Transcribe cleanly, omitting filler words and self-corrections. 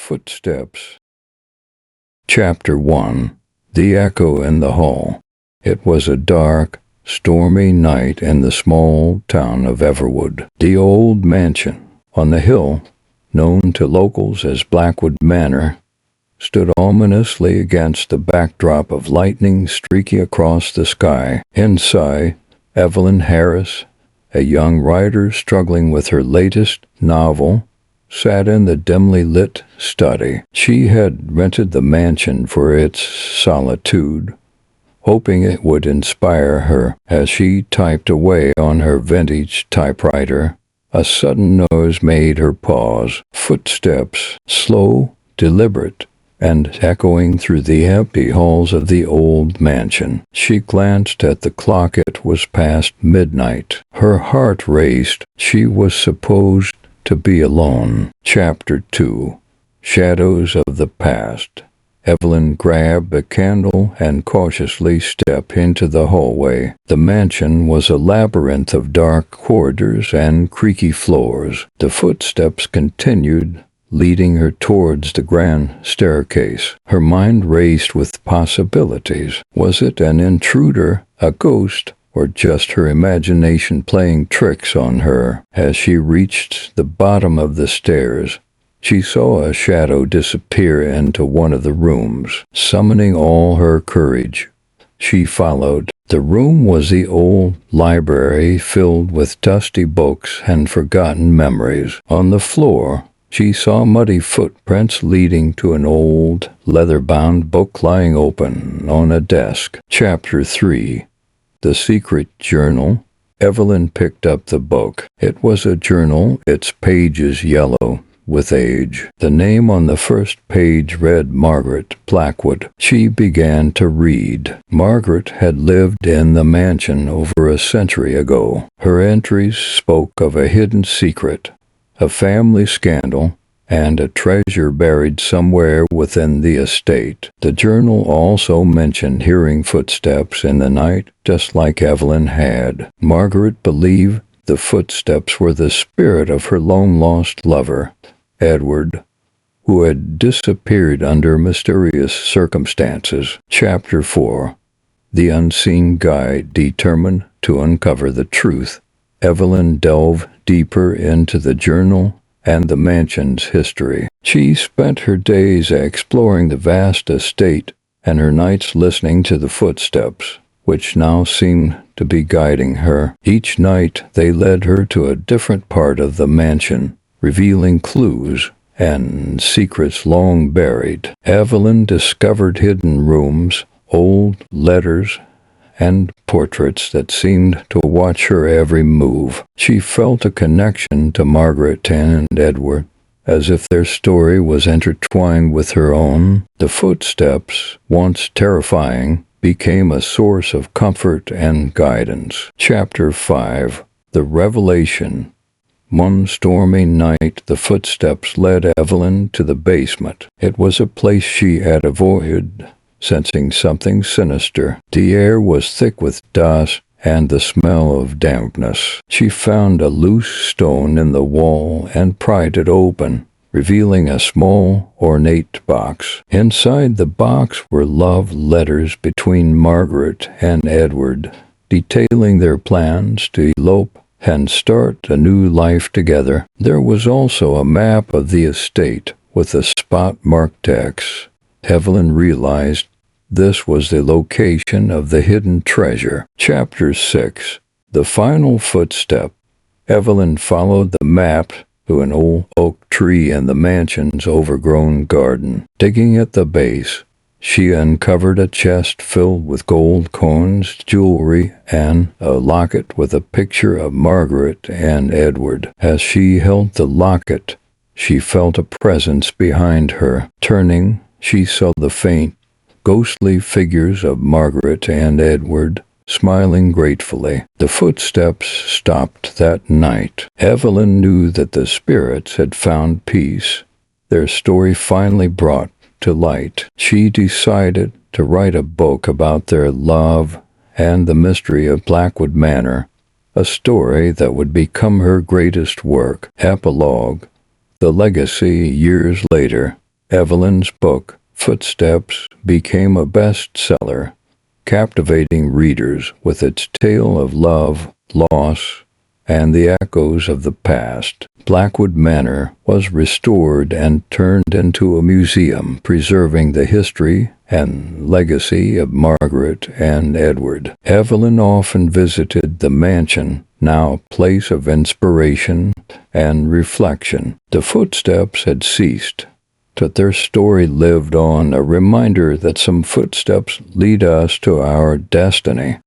Footsteps. Chapter 1. The Echo in the Hall. It was a dark, stormy night in the small town of Everwood. The old mansion on the hill, known to locals as Blackwood Manor, stood ominously against the backdrop of lightning streaking across the sky. Inside, Evelyn Harris, a young writer struggling with her latest novel, sat in the dimly lit study. She had rented the mansion for its solitude, hoping it would inspire her. As she typed away on her vintage typewriter, a sudden noise made her pause. Footsteps, slow, deliberate, and echoing through the empty halls of the old mansion. She glanced at the clock. It was past midnight. Her heart raced. She was supposed to be alone. Chapter 2. Shadows of the Past. Evelyn grabbed a candle and cautiously stepped into the hallway. The mansion was a labyrinth of dark corridors and creaky floors. The footsteps continued, leading her towards the grand staircase. Her mind raced with possibilities. Was it an intruder, a ghost, or just her imagination playing tricks on her? As she reached the bottom of the stairs, she saw a shadow disappear into one of the rooms. Summoning all her courage, she followed. The room was the old library, filled with dusty books and forgotten memories. On the floor, she saw muddy footprints leading to an old, leather-bound book lying open on a desk. Chapter 3. The Secret Journal. Evelyn picked up the book. It was a journal, its pages yellow with age. The name on the first page read Margaret Blackwood. She began to read. Margaret had lived in the mansion over a century ago. Her entries spoke of a hidden secret, a family scandal, and a treasure buried somewhere within the estate. The journal also mentioned hearing footsteps in the night, just like Evelyn had. Margaret believed the footsteps were the spirit of her long-lost lover, Edward, who had disappeared under mysterious circumstances. Chapter 4. The Unseen Guide. Determined to uncover the truth, Evelyn delved deeper into the journal and the mansion's history. She spent her days exploring the vast estate and her nights listening to the footsteps, which now seemed to be guiding her. Each night they led her to a different part of the mansion, revealing clues and secrets long buried. Evelyn discovered hidden rooms, old letters, and portraits that seemed to watch her every move. She felt a connection to Margaret and Edward, as if their story was intertwined with her own. The footsteps, once terrifying, became a source of comfort and guidance. Chapter 5. The Revelation. One stormy night, the footsteps led Evelyn to the basement. It was a place she had avoided, sensing something sinister. The air was thick with dust and the smell of dampness. She found a loose stone in the wall and pried it open, revealing a small, ornate box. Inside the box were love letters between Margaret and Edward, detailing their plans to elope and start a new life together. There was also a map of the estate with a spot-marked X. Evelyn realized this was the location of the hidden treasure. Chapter 6. The Final Footstep. Evelyn followed the map to an old oak tree in the mansion's overgrown garden. Digging at the base, she uncovered a chest filled with gold coins, jewelry, and a locket with a picture of Margaret and Edward. As she held the locket, she felt a presence behind her. Turning, she saw the faint, ghostly figures of Margaret and Edward, smiling gratefully. The footsteps stopped that night. Evelyn knew that the spirits had found peace, their story finally brought to light. She decided to write a book about their love and the mystery of Blackwood Manor, a story that would become her greatest work. Epilogue. The legacy. Years later, Evelyn's book, Footsteps, became a bestseller, captivating readers with its tale of love, loss, and the echoes of the past. Blackwood Manor was restored and turned into a museum, preserving the history and legacy of Margaret and Edward. Evelyn often visited the mansion, now a place of inspiration and reflection. The footsteps had ceased, but their story lived on, a reminder that some footsteps lead us to our destiny.